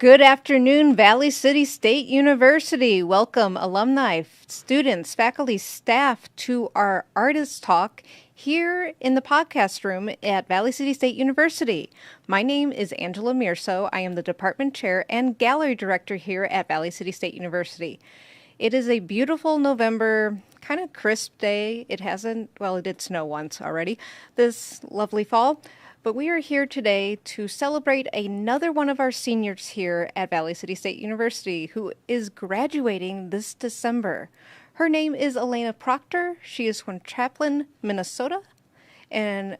Good afternoon, Valley City State University. Welcome, alumni, students, faculty, staff, to our artist talk here in the podcast room at Valley City State University. My name is Angela Mirso. I am the department chair and gallery director here at Valley City State University. It is a beautiful November, kind of crisp day. It did snow once already this lovely fall. But we are here today to celebrate another one of our seniors here at Valley City State University who is graduating this December. Her name is Alayna Proctor. She is from Chaplin, Minnesota. And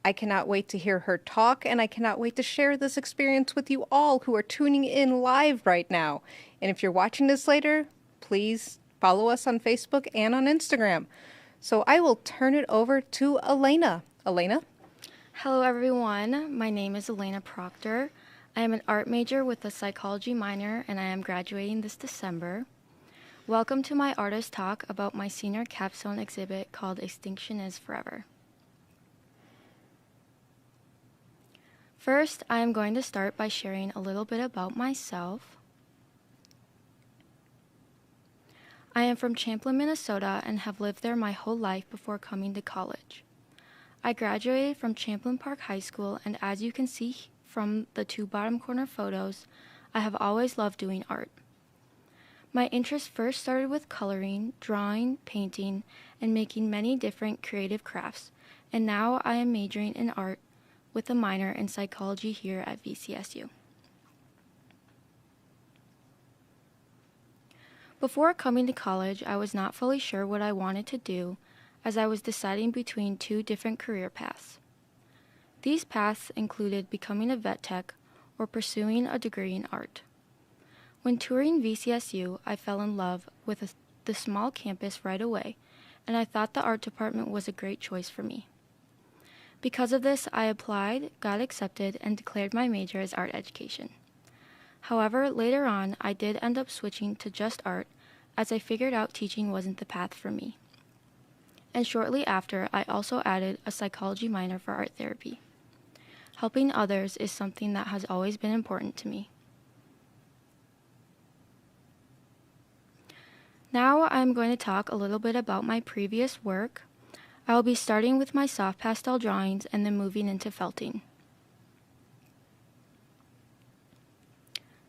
I cannot wait to hear her talk, and I cannot wait to share this experience with you all who are tuning in live right now. And if you're watching this later, please follow us on Facebook and on Instagram. So I will turn it over to Alayna. Alayna? Hello everyone, my name is Alayna Proctor. I am an art major with a psychology minor and I am graduating this December. Welcome to my artist talk about my senior capstone exhibit called Extinction is Forever. First, I am going to start by sharing a little bit about myself. I am from Chaplin, Minnesota and have lived there my whole life before coming to college. I graduated from Champlain Park High School, and as you can see from the two bottom corner photos, I have always loved doing art. My interest first started with coloring, drawing, painting, and making many different creative crafts, and now I am majoring in art with a minor in psychology here at VCSU. Before coming to college, I was not fully sure what I wanted to do, as I was deciding between two different career paths. These paths included becoming a vet tech or pursuing a degree in art. When touring VCSU, I fell in love with the small campus right away, and I thought the art department was a great choice for me. Because of this, I applied, got accepted, and declared my major as art education. However, later on, I did end up switching to just art, as I figured out teaching wasn't the path for me. And shortly after, I also added a psychology minor for art therapy. Helping others is something that has always been important to me. Now I'm going to talk a little bit about my previous work. I will be starting with my soft pastel drawings and then moving into felting.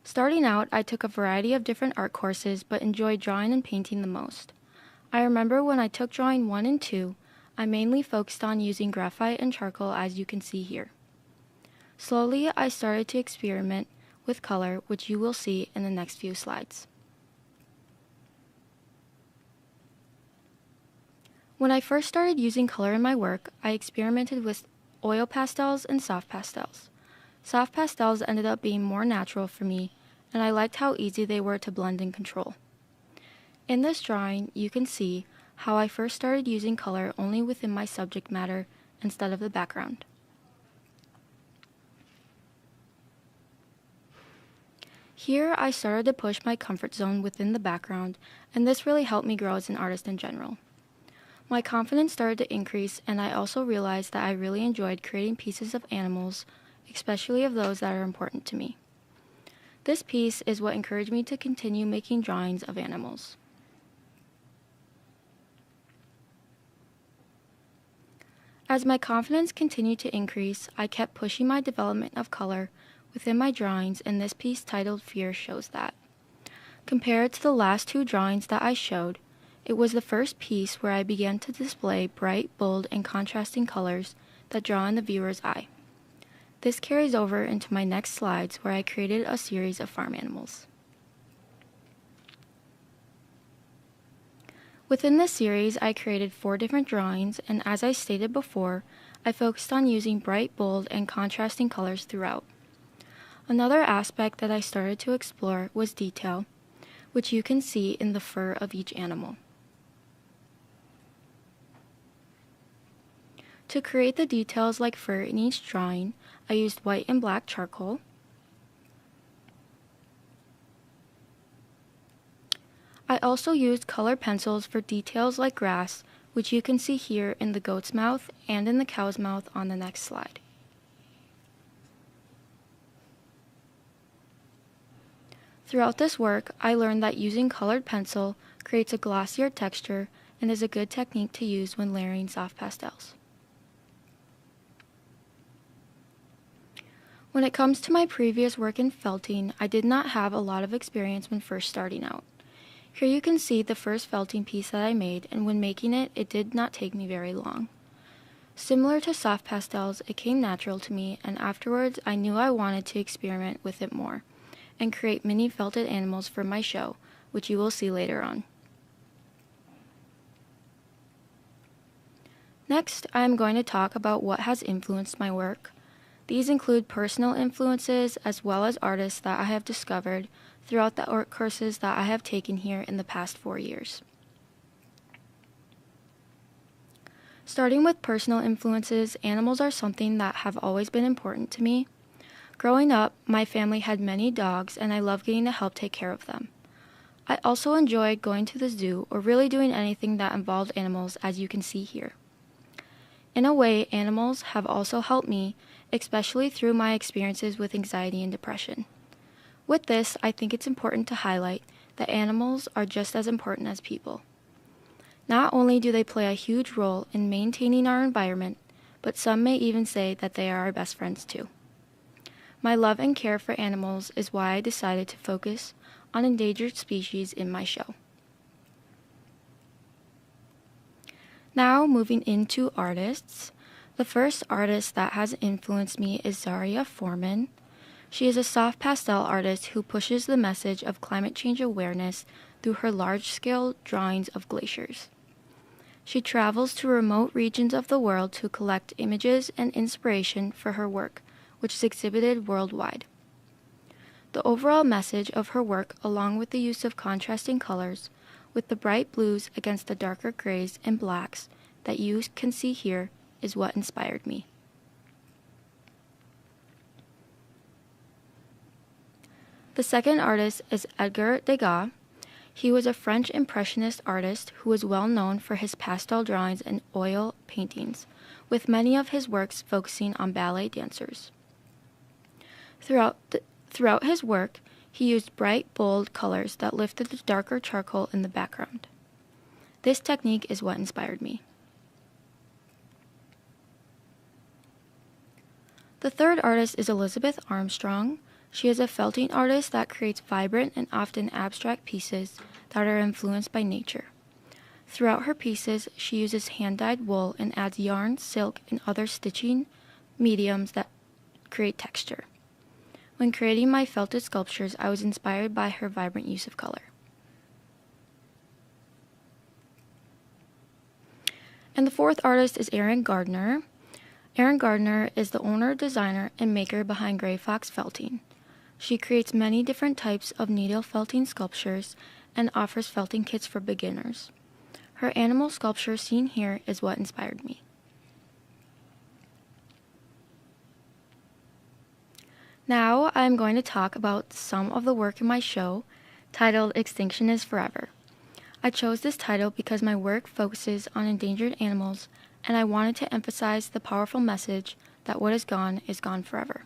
Starting out, I took a variety of different art courses but enjoyed drawing and painting the most. I remember when I took drawing 1 and 2, I mainly focused on using graphite and charcoal, as you can see here. Slowly, I started to experiment with color, which you will see in the next few slides. When I first started using color in my work, I experimented with oil pastels and soft pastels. Soft pastels ended up being more natural for me, and I liked how easy they were to blend and control. In this drawing, you can see how I first started using color only within my subject matter instead of the background. Here, I started to push my comfort zone within the background, and this really helped me grow as an artist in general. My confidence started to increase, and I also realized that I really enjoyed creating pieces of animals, especially of those that are important to me. This piece is what encouraged me to continue making drawings of animals. As my confidence continued to increase, I kept pushing my development of color within my drawings, and this piece titled Fear shows that. Compared to the last two drawings that I showed, it was the first piece where I began to display bright, bold, and contrasting colors that draw in the viewer's eye. This carries over into my next slides where I created a series of farm animals. Within this series, I created 4 different drawings, and as I stated before, I focused on using bright, bold, and contrasting colors throughout. Another aspect that I started to explore was detail, which you can see in the fur of each animal. To create the details like fur in each drawing, I used white and black charcoal. I also used color pencils for details like grass, which you can see here in the goat's mouth and in the cow's mouth on the next slide. Throughout this work, I learned that using colored pencil creates a glossier texture and is a good technique to use when layering soft pastels. When it comes to my previous work in felting, I did not have a lot of experience when first starting out. Here you can see the first felting piece that I made, and when making it, it did not take me very long. Similar to soft pastels, it came natural to me, and afterwards I knew I wanted to experiment with it more and create mini felted animals for my show, which you will see later on. Next, I am going to talk about what has influenced my work. These include personal influences as well as artists that I have discovered throughout the art courses that I have taken here in the past 4 years. Starting with personal influences, animals are something that have always been important to me. Growing up, my family had many dogs and I loved getting to help take care of them. I also enjoyed going to the zoo or really doing anything that involved animals, as you can see here. In a way, animals have also helped me, especially through my experiences with anxiety and depression. With this, I think it's important to highlight that animals are just as important as people. Not only do they play a huge role in maintaining our environment, but some may even say that they are our best friends too. My love and care for animals is why I decided to focus on endangered species in my show. Now moving into artists. The first artist that has influenced me is Zaria Foreman. She is a soft pastel artist who pushes the message of climate change awareness through her large-scale drawings of glaciers. She travels to remote regions of the world to collect images and inspiration for her work, which is exhibited worldwide. The overall message of her work, along with the use of contrasting colors, with the bright blues against the darker grays and blacks that you can see here, is what inspired me. The second artist is Edgar Degas. He was a French Impressionist artist who was well known for his pastel drawings and oil paintings, with many of his works focusing on ballet dancers. Throughout his work, he used bright, bold colors that lifted the darker charcoal in the background. This technique is what inspired me. The third artist is Elizabeth Armstrong. She is a felting artist that creates vibrant and often abstract pieces that are influenced by nature. Throughout her pieces, she uses hand-dyed wool and adds yarn, silk, and other stitching mediums that create texture. When creating my felted sculptures, I was inspired by her vibrant use of color. And the fourth artist is Erin Gardner. Erin Gardner is the owner, designer, and maker behind Gray Fox Felting. She creates many different types of needle felting sculptures and offers felting kits for beginners. Her animal sculpture seen here is what inspired me. Now I am going to talk about some of the work in my show, titled Extinction is Forever. I chose this title because my work focuses on endangered animals, and I wanted to emphasize the powerful message that what is gone forever.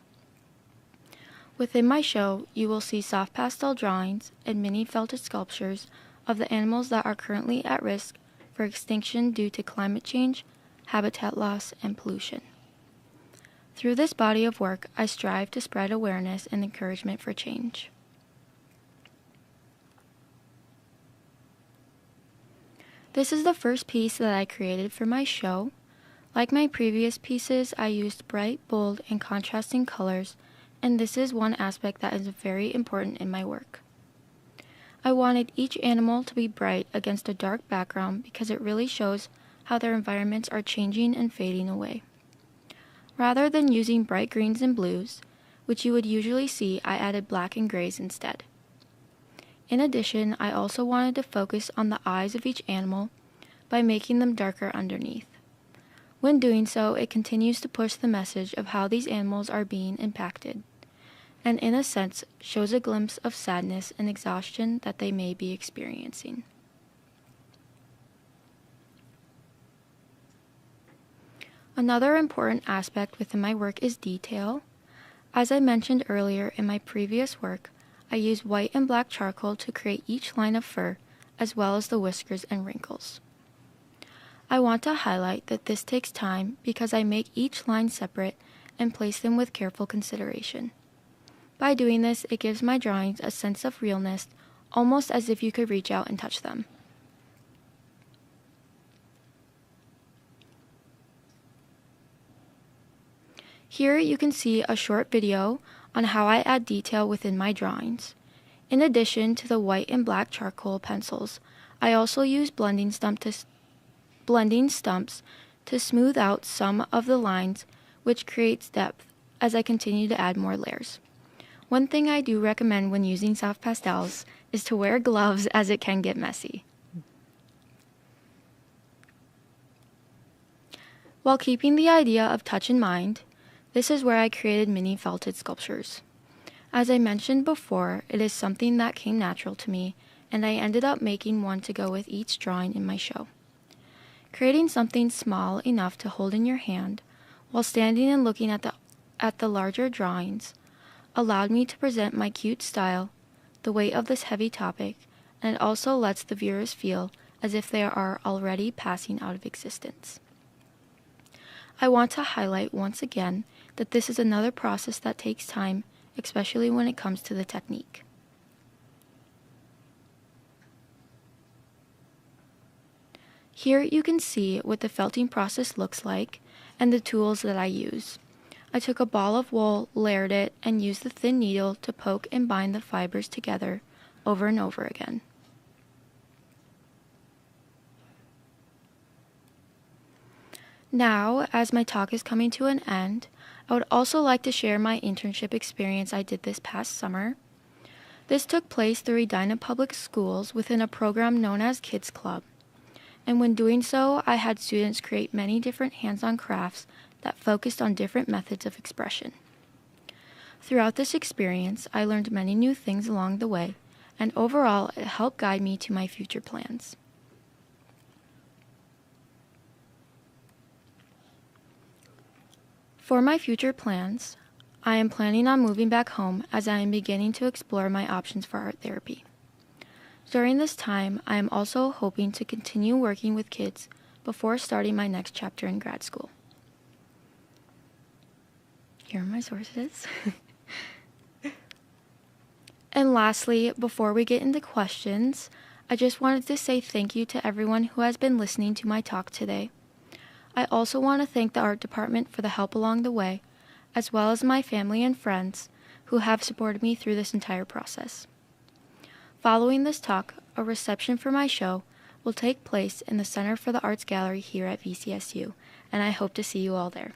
Within my show, you will see soft pastel drawings and mini felted sculptures of the animals that are currently at risk for extinction due to climate change, habitat loss, and pollution. Through this body of work, I strive to spread awareness and encouragement for change. This is the first piece that I created for my show. Like my previous pieces, I used bright, bold, and contrasting colors, and this is one aspect that is very important in my work. I wanted each animal to be bright against a dark background because it really shows how their environments are changing and fading away. Rather than using bright greens and blues, which you would usually see, I added black and grays instead. In addition, I also wanted to focus on the eyes of each animal by making them darker underneath. When doing so, it continues to push the message of how these animals are being impacted, and in a sense, shows a glimpse of sadness and exhaustion that they may be experiencing. Another important aspect within my work is detail. As I mentioned earlier in my previous work, I use white and black charcoal to create each line of fur, as well as the whiskers and wrinkles. I want to highlight that this takes time because I make each line separate and place them with careful consideration. By doing this, it gives my drawings a sense of realness, almost as if you could reach out and touch them. Here you can see a short video on how I add detail within my drawings. In addition to the white and black charcoal pencils, I also use blending stumps to smooth out some of the lines, which creates depth as I continue to add more layers. One thing I do recommend when using soft pastels is to wear gloves as it can get messy. While keeping the idea of touch in mind, this is where I created mini felted sculptures. As I mentioned before, it is something that came natural to me, and I ended up making one to go with each drawing in my show. Creating something small enough to hold in your hand while standing and looking at the larger drawings allowed me to present my cute style, the weight of this heavy topic, and it also lets the viewers feel as if they are already passing out of existence. I want to highlight once again that this is another process that takes time, especially when it comes to the technique. Here you can see what the felting process looks like and the tools that I use. I took a ball of wool, layered it, and used the thin needle to poke and bind the fibers together over and over again. Now, as my talk is coming to an end, I would also like to share my internship experience I did this past summer. This took place through Edina Public Schools within a program known as Kids Club. And when doing so, I had students create many different hands-on crafts that focused on different methods of expression. Throughout this experience, I learned many new things along the way, and overall, it helped guide me to my future plans. For my future plans, I am planning on moving back home as I am beginning to explore my options for art therapy. During this time, I am also hoping to continue working with kids before starting my next chapter in grad school. Here are my sources. And lastly, before we get into questions, I just wanted to say thank you to everyone who has been listening to my talk today. I also want to thank the art department for the help along the way, as well as my family and friends who have supported me through this entire process. Following this talk, a reception for my show will take place in the Center for the Arts Gallery here at VCSU, and I hope to see you all there.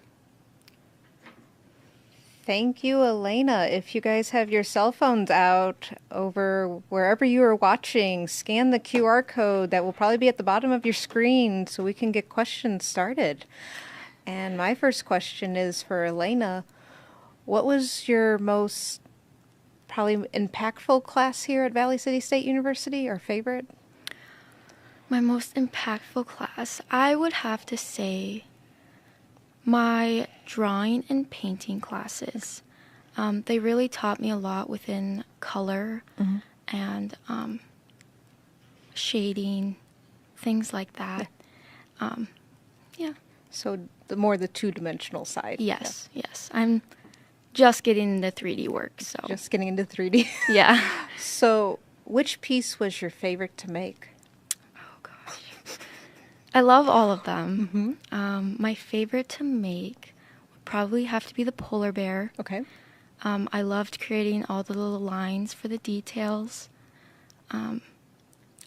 Thank you, Alayna. If you guys have your cell phones out over wherever you are watching, scan the QR code that will probably be at the bottom of your screen so we can get questions started. And my first question is for Alayna. What was your most probably impactful class here at Valley City State University, or favorite? My most impactful class, I would have to say my drawing and painting classes. They really taught me a lot within color and shading, things like that. Yeah. So the two-dimensional side. Yes, yes. I'm just getting into 3D work, so. Just getting into 3D. Yeah. So which piece was your favorite to make? I love all of them. My favorite to make would probably have to be the polar bear. Okay. I loved creating all the little lines for the details. I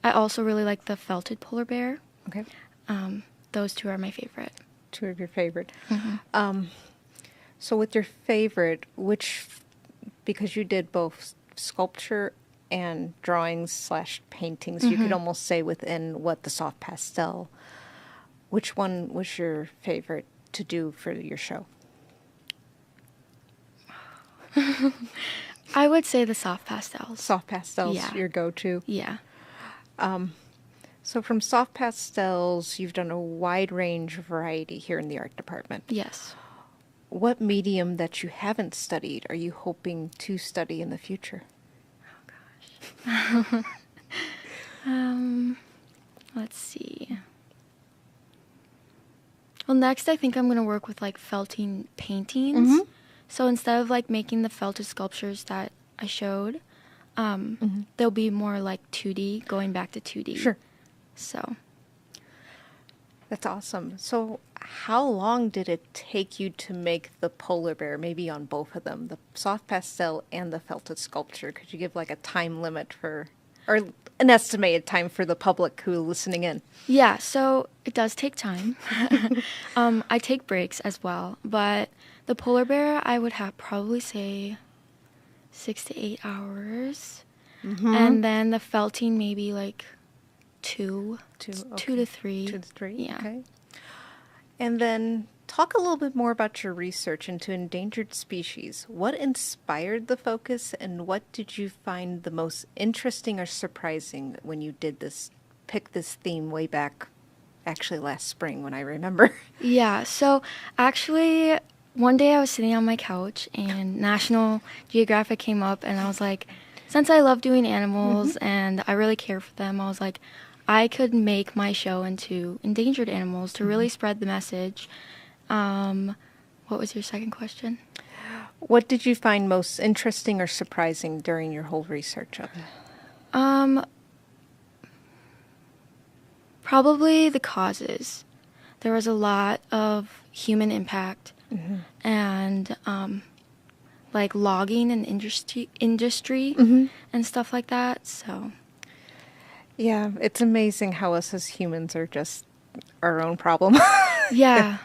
also really like the felted polar bear. Okay. Those two are my favorite. Two of your favorite. So with your favorite, because you did both sculpture and drawings / paintings, you could almost say within the soft pastel, which one was your favorite to do for your show? I would say the soft pastels. Soft pastels, Yeah. your go-to? Yeah. So from soft pastels, you've done a wide range of variety here in the art department. Yes. What medium that you haven't studied are you hoping to study in the future? Let's see. Well, next I think I'm going to work with like felting paintings. Mm-hmm. So instead of like making the felted sculptures that I showed, they'll be more like 2D, going back to 2D. Sure. So. That's awesome. So how long did it take you to make the polar bear, maybe on both of them, the soft pastel and the felted sculpture? Could you give like a time limit for, or an estimated time for the public who is listening in? Yeah, so it does take time. I take breaks as well, but the polar bear, I would have probably say 6 to 8 hours. And then the felting, maybe like two to three. 2 to 3, Yeah. okay. And then talk a little bit more about your research into endangered species. What inspired the focus, and what did you find the most interesting or surprising when you did this, pick this theme way back, actually last spring when I remember? Yeah, so actually, one day I was sitting on my couch and National Geographic came up, and I was like, since I love doing animals and I really care for them, I was like, I could make my show into endangered animals to really spread the message. What was your second question? What did you find most interesting or surprising during your whole research of it? Probably the causes. There was a lot of human impact and like logging and industry and stuff like that. So Yeah, it's amazing how us as humans are just our own problem. yeah.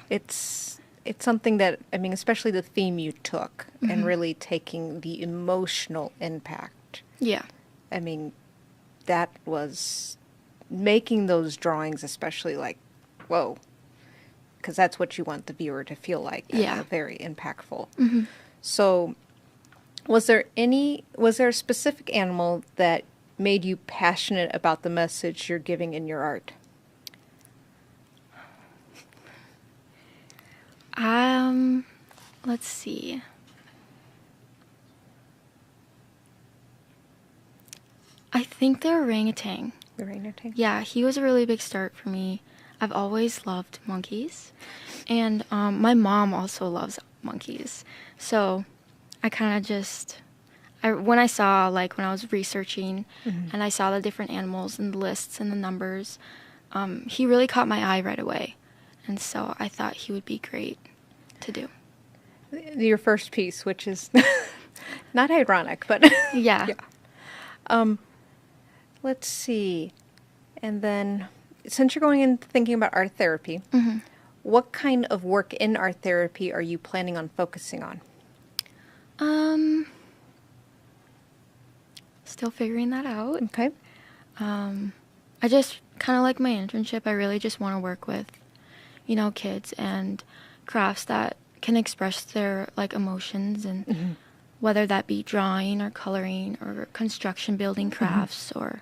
It's something that, I mean, especially the theme you took and really taking the emotional impact. Yeah. I mean, that was making those drawings, especially like, whoa, because that's what you want the viewer to feel like. Yeah. Very impactful. So was there a specific animal that made you passionate about the message you're giving in your art? Let's see. I think the orangutan. The orangutan? Yeah, he was a really big start for me. I've always loved monkeys. And my mom also loves monkeys. So I kind of just, when I saw, like, when I was researching and I saw the different animals and the lists and the numbers, he really caught my eye right away. And so I thought he would be great to do. Your first piece, which is not ironic, but Yeah. Let's see. And then, since you're going in thinking about art therapy, what kind of work in art therapy are you planning on focusing on? Still figuring that out. Okay. I just kind of like my internship. I really just want to work with, kids and crafts that can express their like emotions, and whether that be drawing or coloring or construction building crafts or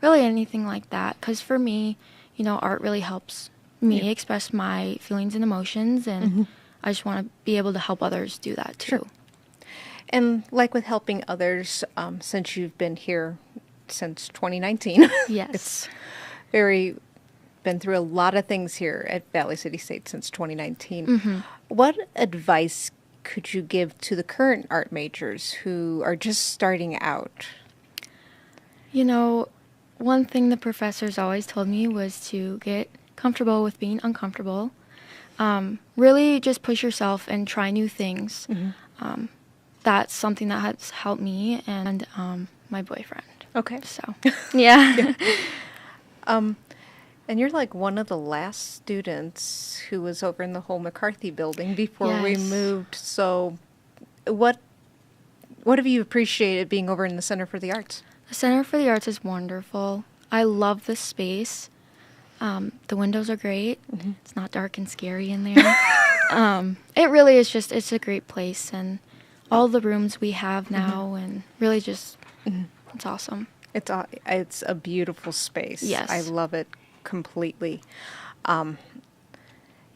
really anything like that. Because for me, art really helps me express my feelings and emotions, and I just want to be able to help others do that too. Sure. And like with helping others, since you've been here since 2019, Yes. it's been through a lot of things here at Valley City State since 2019. What advice could you give to the current art majors who are just starting out? One thing the professors always told me was to get comfortable with being uncomfortable. Really just push yourself and try new things. That's something that has helped me and my boyfriend. Okay. So, yeah. And you're like one of the last students who was over in the whole McCarthy building before we Yes. moved. So what have you appreciated being over in the Center for the Arts? The Center for the Arts is wonderful. I love the space. The windows are great. It's not dark and scary in there. It really is it's a great place, and all the rooms we have now, and really just, it's awesome. It's a beautiful space. Yes. I love it completely.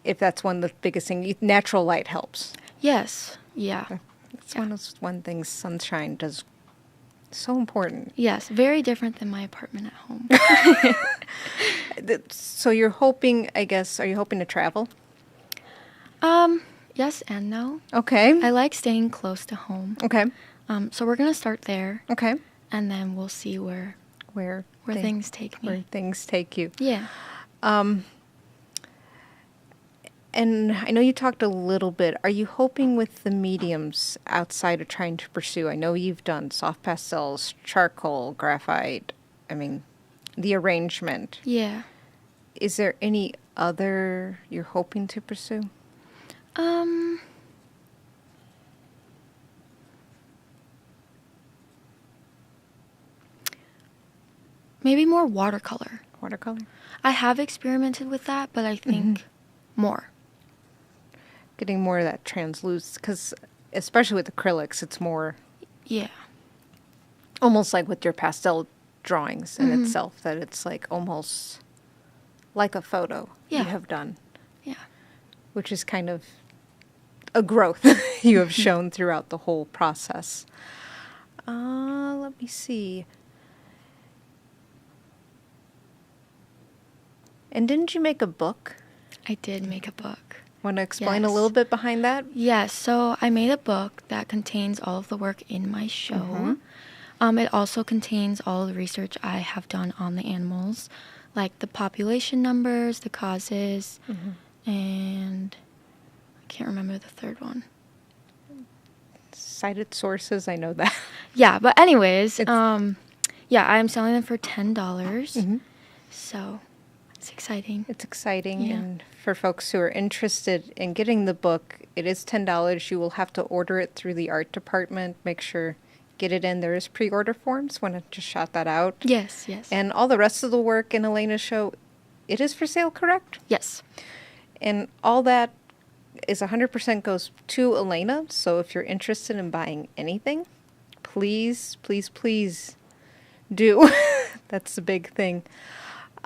If that's one of the biggest things, natural light helps. Yes, yeah. It's one things sunshine does So important. Yes, very different than my apartment at home. So you're hoping, I guess, are you hoping to travel? Yes and no. Okay. I like staying close to home. Okay. So we're gonna start there. Okay. And then we'll see where things take me. Where things take you. Yeah. And I know you talked a little bit. Are you hoping with the mediums outside of trying to pursue? I know you've done soft pastels, charcoal, graphite. I mean, the arrangement. Yeah. Is there any other you're hoping to pursue? Maybe more watercolor. Watercolor? I have experimented with that, but I think more. Getting more of that translucent, because especially with acrylics, it's more Yeah. almost like with your pastel drawings in itself, that it's like almost like a photo you have done, Yeah. which is kind of a growth you have shown throughout the whole process. Let me see. And didn't you make a book? I did make a book. Want to explain a Yes. little bit behind that? Yes, so I made a book that contains all of the work in my show. It also contains all the research I have done on the animals, like the population numbers, the causes, and I can't remember the third one. Cited sources, I know that. Yeah, but anyways, yeah, I'm selling them for $10. So it's exciting. It's exciting. Yeah. And for folks who are interested in getting the book, it is $10. You will have to order it through the art department. Make sure, get it in. There is pre-order forms. Want to just shout that out. Yes, yes. And all the rest of the work in Alayna's show, it is for sale, correct? Yes. And all that is 100% goes to Alayna. So if you're interested in buying anything, please, please, please do. That's the big thing.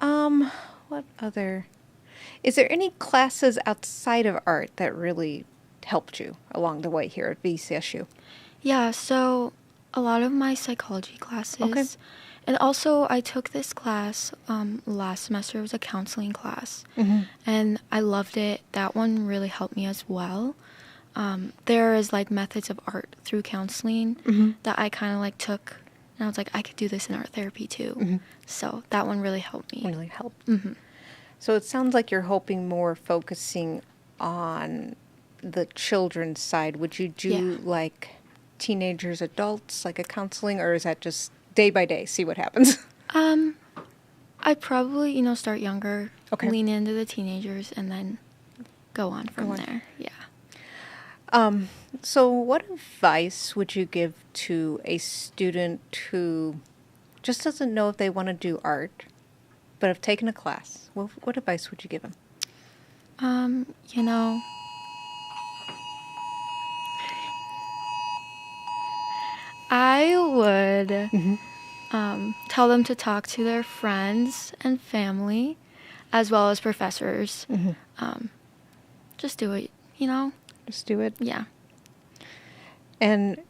What other? Is there any classes outside of art that really helped you along the way here at VCSU? Yeah, so a lot of my psychology classes. Okay. And also, I took this class last semester. It was a counseling class. And I loved it. That one really helped me as well. There is like methods of art through counseling that I kind of like took. And I was like, I could do this in art therapy too. So that one really helped me. Really helped. So it sounds like you're hoping more focusing on the children's side. Would you do like teenagers, adults, like a counseling, or is that just day by day, see what happens? I'd probably, start younger, Okay. lean into the teenagers, and then go on from there. Yeah. So what advice would you give to a student who just doesn't know if they want to do art, but have taken a class? What advice would you give them? I would tell them to talk to their friends and family, as well as professors. Just do it, Just do it. Yeah. And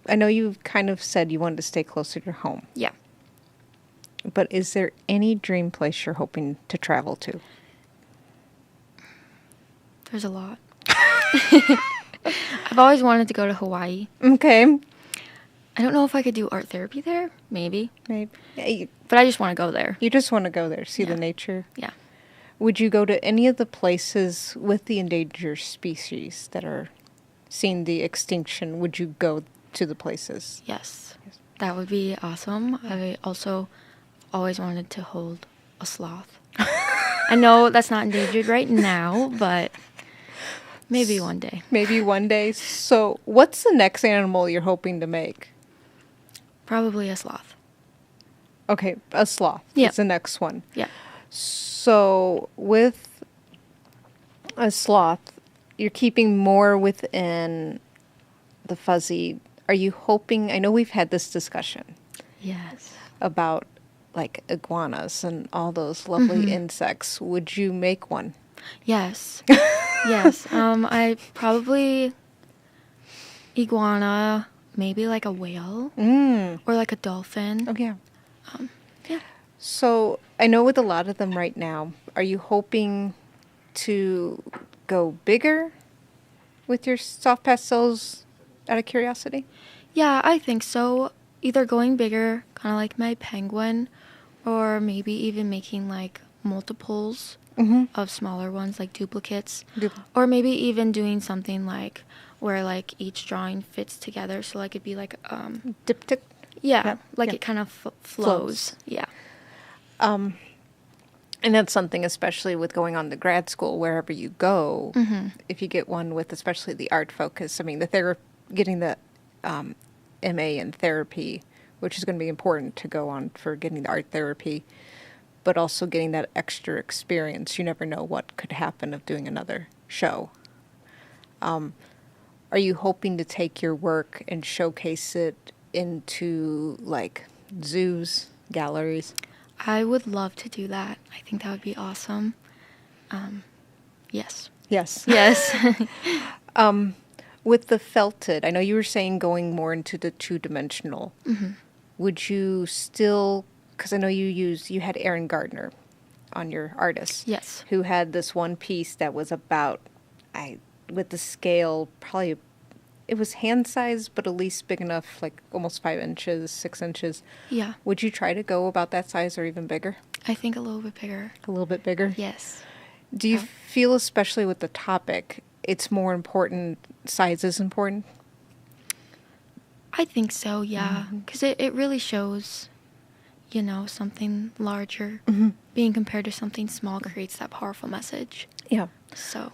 I know you kind of said you wanted to stay closer to home, Yeah. but is there any dream place you're hoping to travel to? There's a lot. I've always wanted to go to Hawaii. Okay. I don't know if I could do art therapy there. Maybe. Maybe. But I just want to go there. You just want to go there, see the Yeah. nature. Yeah. Would you go to any of the places with the endangered species that are seeing the extinction? Would you go to the places? Yes. That would be awesome. I also always wanted to hold a sloth. I know that's not endangered right now, but maybe one day. Maybe one day. So what's the next animal you're hoping to make? Probably a sloth. Okay, a sloth. Yeah. Is the next one. Yeah. So with a sloth, you're keeping more within the fuzzy. Are you hoping, I know we've had this discussion Yes. about like iguanas and all those lovely insects. Would you make one? Yes. Yes. I probably iguana, maybe like a whale or like a dolphin. Oh, yeah. Yeah. So I know with a lot of them right now, are you hoping to go bigger with your soft pastels out of curiosity? Yeah, I think so. Either going bigger, kind of like my penguin, or maybe even making like multiples of smaller ones, like duplicates. Or maybe even doing something like where like each drawing fits together. So like it'd be like Diptych? yeah, Yep. like Yep. it kind of flows. Yeah. And that's something, especially with going on to grad school, wherever you go, if you get one with especially the art focus, I mean, getting the MA in therapy, which is going to be important to go on for getting the art therapy, but also getting that extra experience. You never know what could happen of doing another show. Are you hoping to take your work and showcase it into like zoos, galleries? I would love to do that. I think that would be awesome. Yes. Yes. Yes. With the felted, I know you were saying going more into the two-dimensional. Would you still, because I know you had Aaron Gardner on your artist. Yes. Who had this one piece that was about, with the scale, probably, it was hand size, but at least big enough, like almost 5 inches, 6 inches. Yeah. Would you try to go about that size or even bigger? I think a little bit bigger. A little bit bigger? Yes. Do you feel, especially with the topic, it's more important, size is important? I think so, yeah. Because it really shows, something larger being compared to something small creates that powerful message. Yeah. So.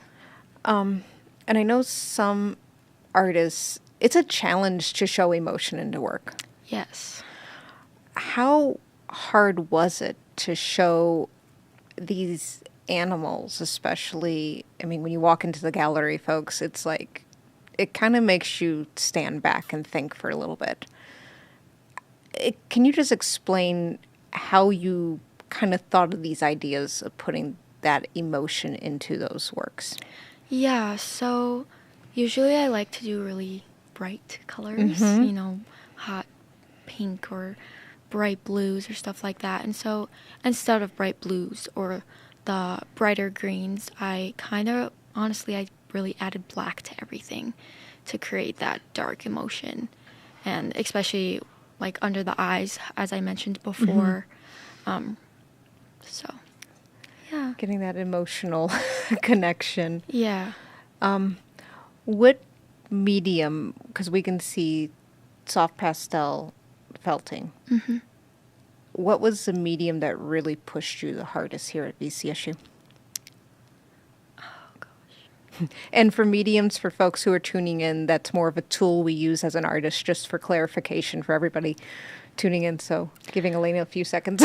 And I know some artists, it's a challenge to show emotion into work. Yes. How hard was it to show these animals, especially, I mean, when you walk into the gallery, folks, it's like, it kind of makes you stand back and think for a little bit. Can you just explain how you kind of thought of these ideas of putting that emotion into those works? Yeah, so usually I like to do really bright colors, hot pink or bright blues or stuff like that. And so instead of bright blues or the brighter greens, I really added black to everything to create that dark emotion. And especially like under the eyes, as I mentioned before. So, yeah. Getting that emotional connection. Yeah. What medium, because we can see soft pastel felting, what was the medium that really pushed you the hardest here at VCSU? Oh, gosh. And for mediums, for folks who are tuning in, that's more of a tool we use as an artist, just for clarification for everybody tuning in. So giving Alayna a few seconds.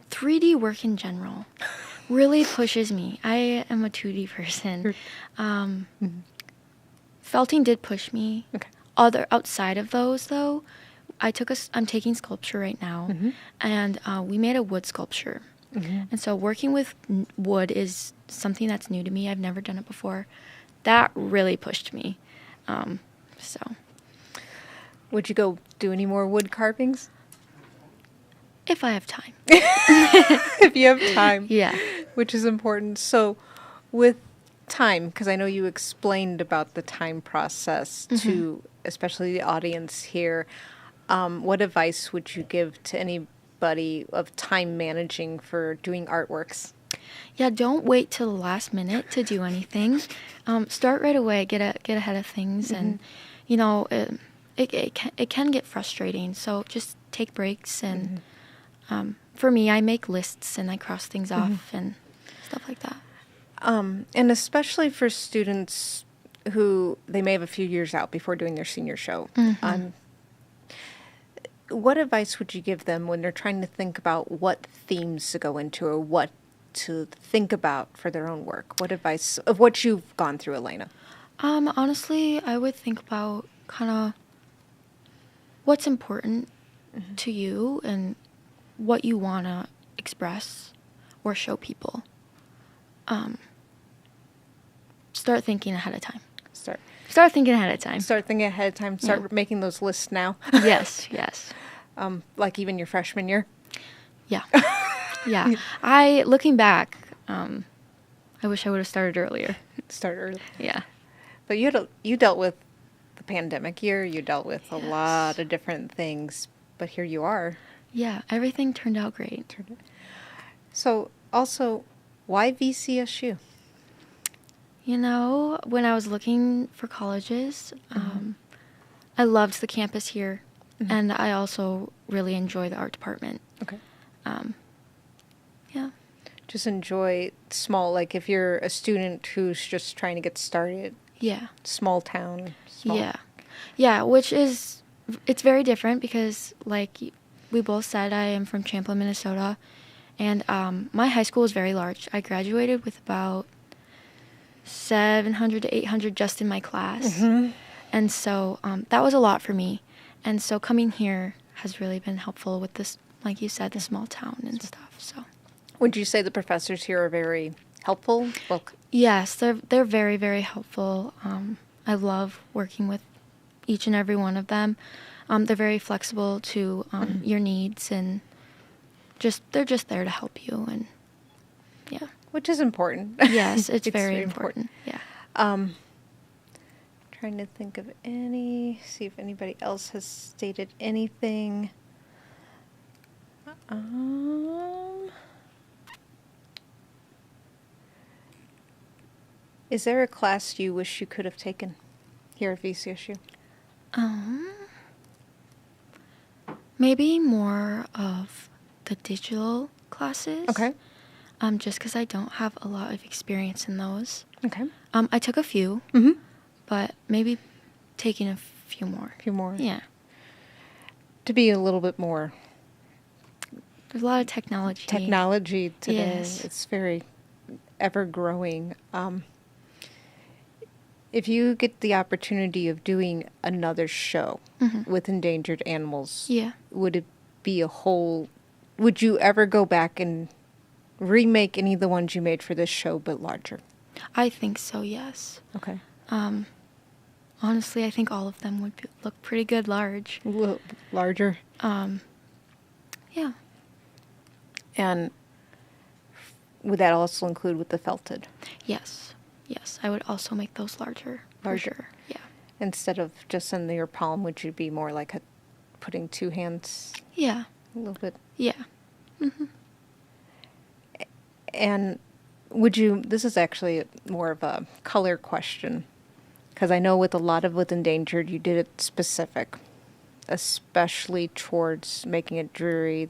3D work in general really pushes me. I am a 2D person. Felting did push me. Okay. Outside of those, though, I'm taking sculpture right now, and we made a wood sculpture. And so working with wood is something that's new to me. I've never done it before. That really pushed me. So. Would you go do any more wood carvings? If I have time. If you have time. Yeah. Which is important. So with time, because I know you explained about the time process to especially the audience here, what advice would you give to anybody of time managing for doing artworks? Yeah, don't wait till the last minute to do anything. Start right away. Get ahead of things, and it can get frustrating. So just take breaks, and for me, I make lists and I cross things off and stuff like that. And especially for students who they may have a few years out before doing their senior show. What advice would you give them when they're trying to think about what themes to go into or what to think about for their own work? What advice of what you've gone through, Alayna? Honestly, I would think about kind of what's important to you and what you want to express or show people. Start thinking ahead of time. Start thinking ahead of time. Start thinking ahead of time. Start making those lists now. Yes. Like even your freshman year. Yeah. Yeah. Looking back, I wish I would have started earlier. Start early. Yeah. But you dealt with the pandemic year. You dealt with a lot of different things. But here you are. Yeah. Everything turned out great. So also, why VCSU? You know, when I was looking for colleges, I loved the campus here, and I also really enjoy the art department. Okay. Yeah. Just enjoy small, like if you're a student who's just trying to get started. Yeah. Small town. Yeah, which is, it's very different because, like we both said, I am from Champlin, Minnesota, and my high school is very large. I graduated with about 700 to 800 just in my class. And so that was a lot for me. And so coming here has really been helpful with this, like you said, the small town and stuff. So, would you say the professors here are very helpful? Well, yes, they're very, very helpful. I love working with each and every one of them. They're very flexible to your needs, and they're just there to help you. And yeah. Which is important. Yes, it's very important. Yeah. Trying to think of see if anybody else has stated anything. Is there a class you wish you could have taken here at VCSU? Maybe more of the digital classes. Okay. Just because I don't have a lot of experience in those. Okay. I took a few, but maybe taking a few more. Yeah. To be a little bit more. There's a lot of technology. Technology today. Yes. It's very ever-growing. If you get the opportunity of doing another show with endangered animals, would it be would you ever go back and remake any of the ones you made for this show but larger? I think so, yes. Okay. Honestly, I think all of them would look pretty good large. Larger? Yeah. And would that also include with the felted? Yes. I would also make those larger. For sure. Yeah. Instead of just in your palm, would you be more like putting two hands? Yeah. A little bit? Yeah. And this is actually more of a color question, because I know with endangered, you did it specific, especially towards making it dreary.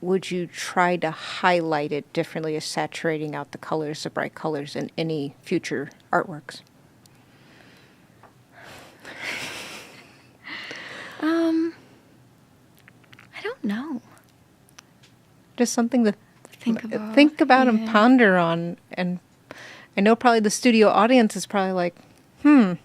Would you try to highlight it differently, as saturating out the colors, the bright colors, in any future artworks? I don't know. Just something to think about and ponder on. And I know probably the studio audience is probably like, but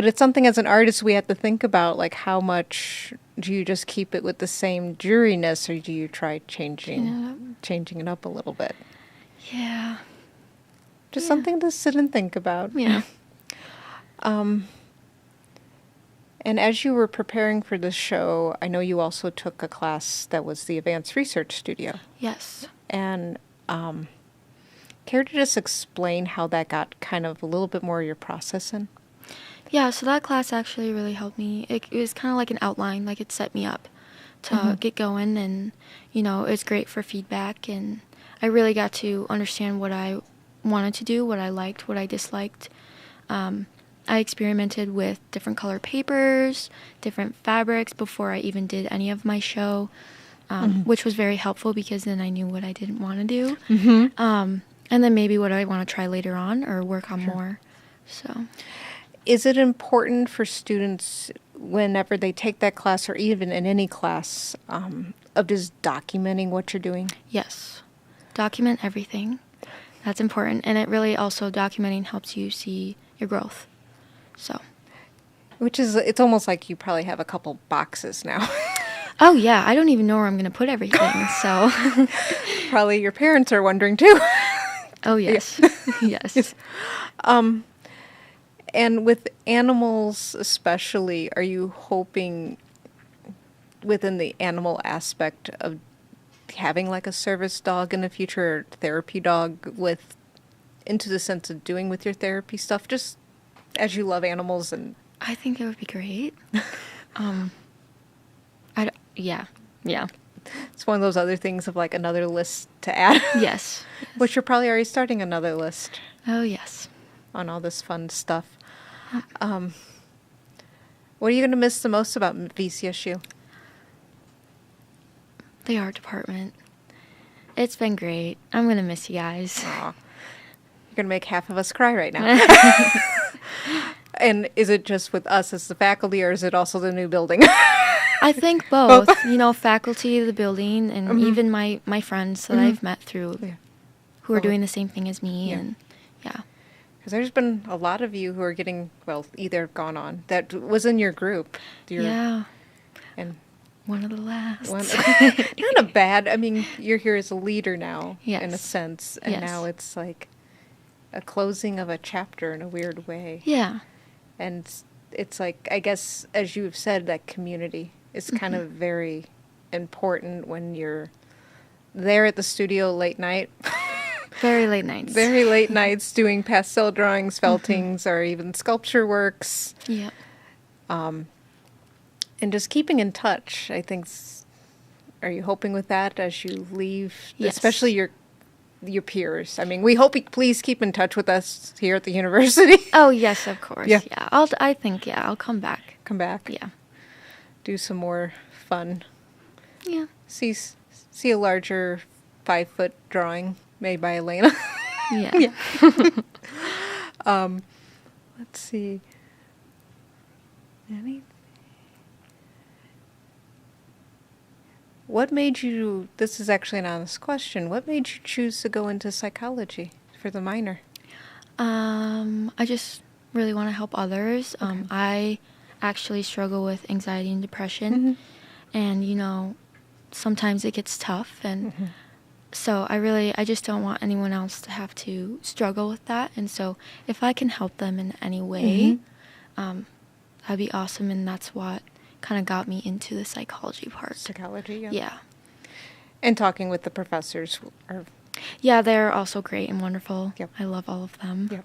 it's something as an artist we have to think about, like how much do you just keep it with the same dreariness, or do you try changing it up a little bit? Yeah. Just something to sit and think about. Yeah. And as you were preparing for this show, I know you also took a class that was the Advanced Research Studio. Yes. And care to just explain how that got kind of a little bit more of your process in? Yeah, so that class actually really helped me. It was kind of like an outline, like it set me up to get going, and, it's great for feedback, and I really got to understand what I wanted to do, what I liked, what I disliked. I experimented with different color papers, different fabrics before I even did any of my show, which was very helpful because then I knew what I didn't want to do. And then maybe what I want to try later on or work on more. So, is it important for students whenever they take that class, or even in any class, of just documenting what you're doing? Yes. Document everything. That's important. And it really also, documenting helps you see your growth. So. It's almost like you probably have a couple boxes now. Oh, yeah. I don't even know where I'm going to put everything, so. Probably your parents are wondering, too. Oh, yes. Yes. And with animals especially, are you hoping within the animal aspect of having like a service dog in the future, or therapy dog with into the sense of doing with your therapy stuff, just as you love animals? And I think it would be great. Yeah. Yeah. it's one of those other things of like another list to add. Yes. Which you're probably already starting another list Oh, yes. on all this fun stuff. What are you going to miss the most about VCSU? The art department. It's been great. I'm going to miss you guys. Aw. You're going to make half of us cry right now. And is it just with us as the faculty, or is it also the new building? I think both. You know, faculty, the building, and even my friends that I've met through who are doing the same thing as me. Yeah. And yeah. Because there's been a lot of you who are getting, well, either gone on, that was in your group. Yeah. And One of the last. not a bad, I mean, you're here as a leader now, Yes. in a sense. And Yes. now it's like a closing of a chapter in a weird way. Yeah. And it's like, I guess, as you've said, that community is kind of very important when you're there at the studio late night. Very late nights. Very late nights doing pastel drawings, feltings, or even sculpture works. Yeah. And just keeping in touch, I think. Are you hoping with that as you leave? Yes. Especially your peers. I mean, we hope you please keep in touch with us here at the university. Oh, yes, of course. Yeah. Yeah. I think, I'll come back. Come back. Yeah. Do some more fun. Yeah. See a larger 5-foot drawing made by Alayna. Yeah. Let's see. What made you, this is actually an honest question, what made you choose to go into psychology for the minor? I just really want to help others. I actually struggle with anxiety and depression. And, you know, sometimes it gets tough. And so I just don't want anyone else to have to struggle with that. And so if I can help them in any way, that'd be awesome. And that's what kind of got me into the psychology part. Psychology, yeah. Yeah. And talking with the professors are... Yeah, they're also great and wonderful. Yep. I love all of them. Yep.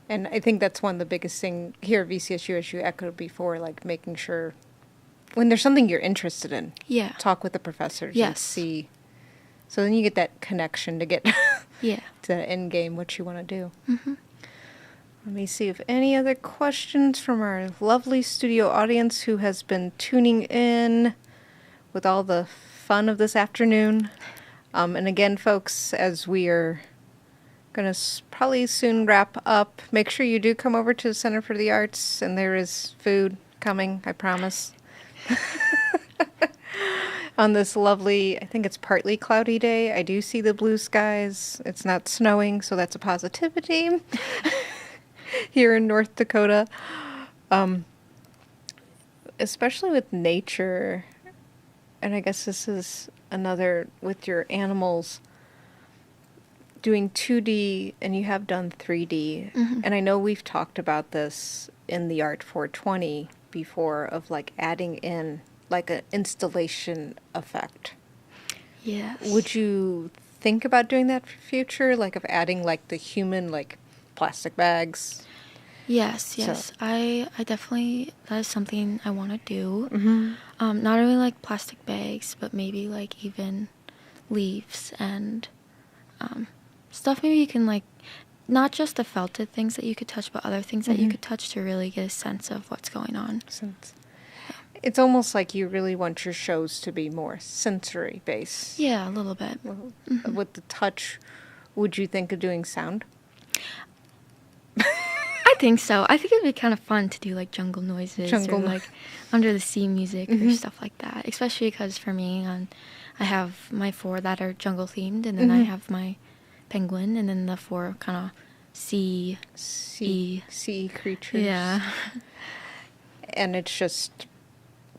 And I think that's one of the biggest thing here at VCSU, as you echoed before, like making sure when there's something you're interested in, Yeah. talk with the professors and Yes. see. So then you get that connection to get Yeah. to that end game, what you want to do. Let me see if any other questions from our lovely studio audience who has been tuning in with all the fun of this afternoon. And again, folks, as we are going to probably soon wrap up, make sure you do come over to the Center for the Arts, and there is food coming, I promise. On this lovely, I think it's partly cloudy day. I do see the blue skies. It's not snowing, so that's a positivity. Here in North Dakota, especially with nature, and I guess this is another with your animals, doing 2D and you have done 3D, and I know we've talked about this in the Art 420 before, of like adding in like an installation effect. Yes. Would you think about doing that for future, like of adding like the human, like plastic bags? Yes. So- I definitely, that is something I want to do. Not only like plastic bags, but maybe like even leaves and stuff maybe you can like, not just the felted things that you could touch, but other things that you could touch to really get a sense of what's going on. It's almost like you really want your shows to be more sensory based. Yeah, a little bit. With the touch, would you think of doing sound? I think so. I think it'd be kind of fun to do like jungle noises or like under the sea music or stuff like that. Especially because for me, I have my 4 that are jungle themed, and then I have my penguin, and then the 4 kind of sea creatures. Yeah. And it's just,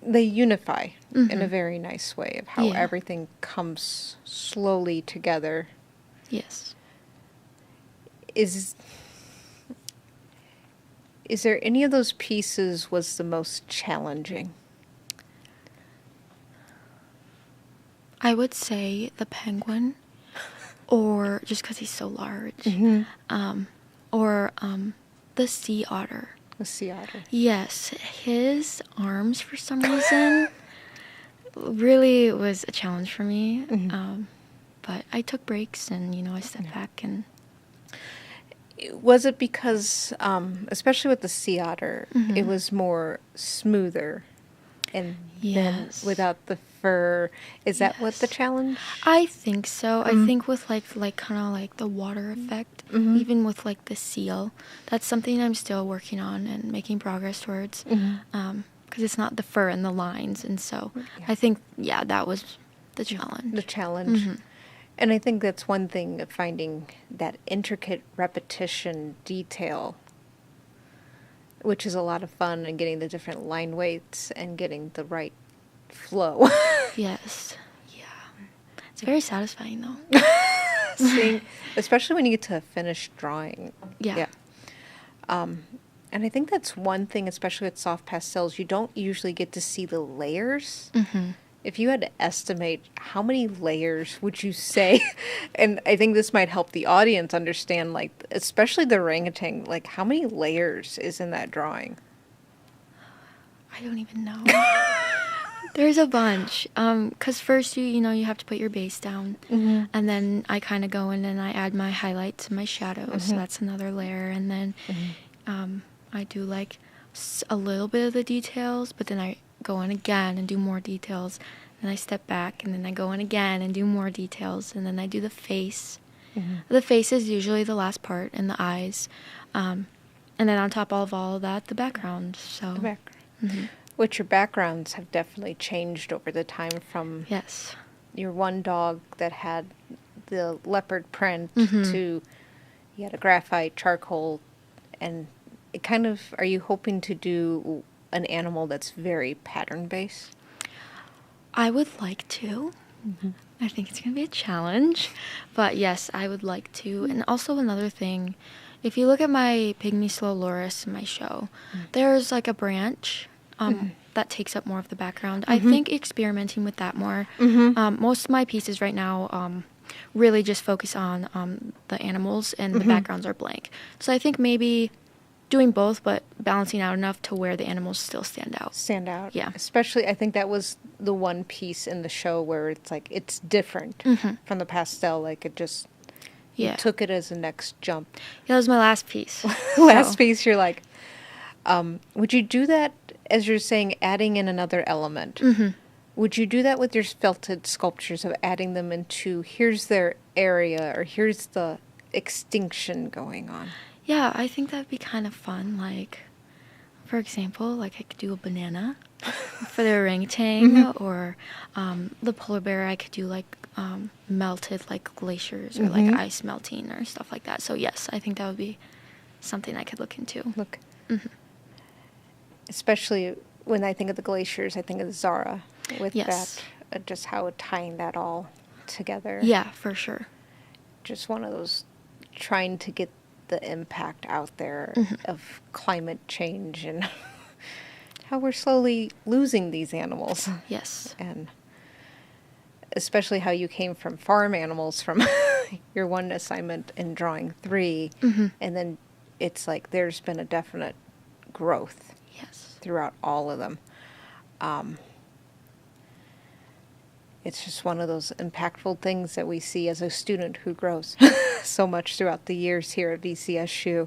they unify in a very nice way of how Yeah. everything comes slowly together. Yes. Is there any of those pieces was the most challenging? I would say the penguin, or just because he's so large, or the sea otter. The sea otter. Yes, his arms for some reason really was a challenge for me. But I took breaks and, I stepped back and... Was it because, especially with the sea otter, it was more smoother and then without the fur? Is that what the challenge? I think so. I think with like kind of like the water effect, even with like the seal, that's something I'm still working on and making progress towards. Because it's not the fur and the lines, and so I think that was the challenge. The challenge. And I think that's one thing of finding that intricate repetition detail, which is a lot of fun, and getting the different line weights and getting the right flow. Yes. Yeah. It's very satisfying, though. Seeing, especially when you get to a finished drawing. Yeah. And I think that's one thing, especially with soft pastels, you don't usually get to see the layers. If you had to estimate, how many layers would you say? And I think this might help the audience understand, like, especially the orangutan, like, how many layers is in that drawing? I don't even know. There's a bunch. Because first you have to put your base down. And then I kind of go in and I add my highlights and my shadows. So that's another layer. And then I do like a little bit of the details, but then I go in again and do more details. And I step back and then I go in again and do more details. And then I do the face. The face is usually the last part, and the eyes. And then on top of all of that, the background. So The background. Which your backgrounds have definitely changed over the time from your one dog that had the leopard print to you had a graphite charcoal, and it kind of, are you hoping to do an animal that's very pattern based? I would like to. I think it's going to be a challenge, but yes, I would like to. And also another thing, if you look at my Pygmy Slow Loris in my show, there's like a branch that takes up more of the background. I think experimenting with that more. Most of my pieces right now really just focus on the animals, and the backgrounds are blank. So I think maybe doing both, but balancing out enough to where the animals still stand out. Yeah. Especially, I think that was the one piece in the show where it's like, it's different from the pastel. Like, it just, you took it as a next jump. Yeah, that was my last piece. Piece, you're like, would you do that, as you're saying, adding in another element? Would you do that with your felted sculptures, of adding them into, here's their area, or here's the extinction going on? Yeah, I think that'd be kind of fun. Like, for example, like I could do a banana for the orangutan, or the polar bear. I could do like melted like glaciers, or like ice melting or stuff like that. So yes, I think that would be something I could look into. Especially when I think of the glaciers, I think of Zara with that, just how tying that all together. Yeah, for sure. Just one of those, trying to get the impact out there of climate change and how we're slowly losing these animals. Yes. And especially how you came from farm animals from your one assignment in drawing 3, and then it's like there's been a definite growth throughout all of them. It's just one of those impactful things that we see as a student who grows so much throughout the years here at VCSU.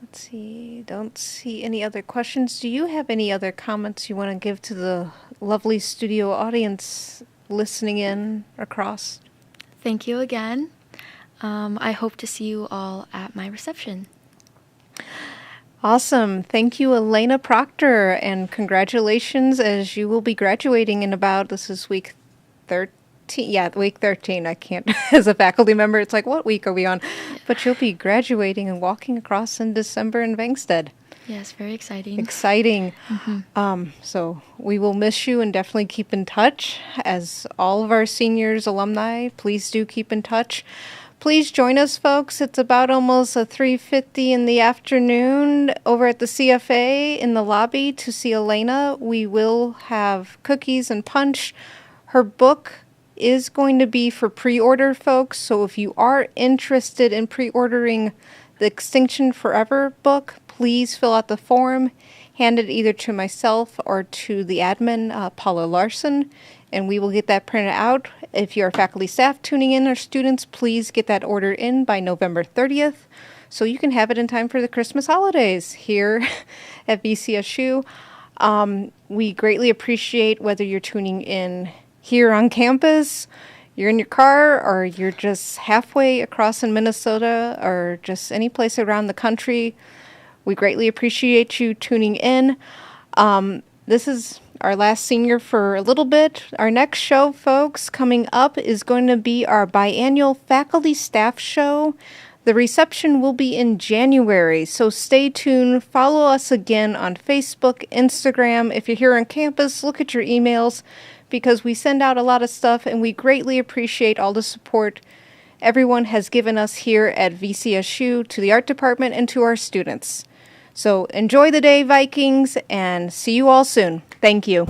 Let's see. Don't see any other questions. Do you have any other comments you want to give to the lovely studio audience listening in across? Thank you again. I hope to see you all at my reception. Awesome. Thank you, Alayna Proctor, and congratulations, as you will be graduating in about, this is week 13. Yeah, week 13. I can't, as a faculty member, it's like, what week are we on? But you'll be graduating and walking across in December in Vangstead. Yes, very exciting. Exciting. So we will miss you and definitely keep in touch. As all of our seniors, alumni, please do keep in touch. Please join us, folks. It's about almost 3:50 in the afternoon over at the CFA in the lobby to see Alayna. We will have cookies and punch. Her book is going to be for pre-order, folks. So if you are interested in pre-ordering the Extinction Forever book, please fill out the form, hand it either to myself or to the admin, Paula Larson, and we will get that printed out. If you're faculty staff tuning in or students, please get that order in by November 30th so you can have it in time for the Christmas holidays here at VCSU. We greatly appreciate whether you're tuning in here on campus, you're in your car, or you're just halfway across in Minnesota, or just any place around the country. We greatly appreciate you tuning in. This is our last senior for a little bit. Our next show, folks, coming up is going to be our biannual faculty staff show. The reception will be in January, so stay tuned. Follow us again on Facebook, Instagram. If you're here on campus, look at your emails because we send out a lot of stuff and we greatly appreciate all the support everyone has given us here at VCSU, to the art department, and to our students. So enjoy the day, Vikings, and see you all soon. Thank you.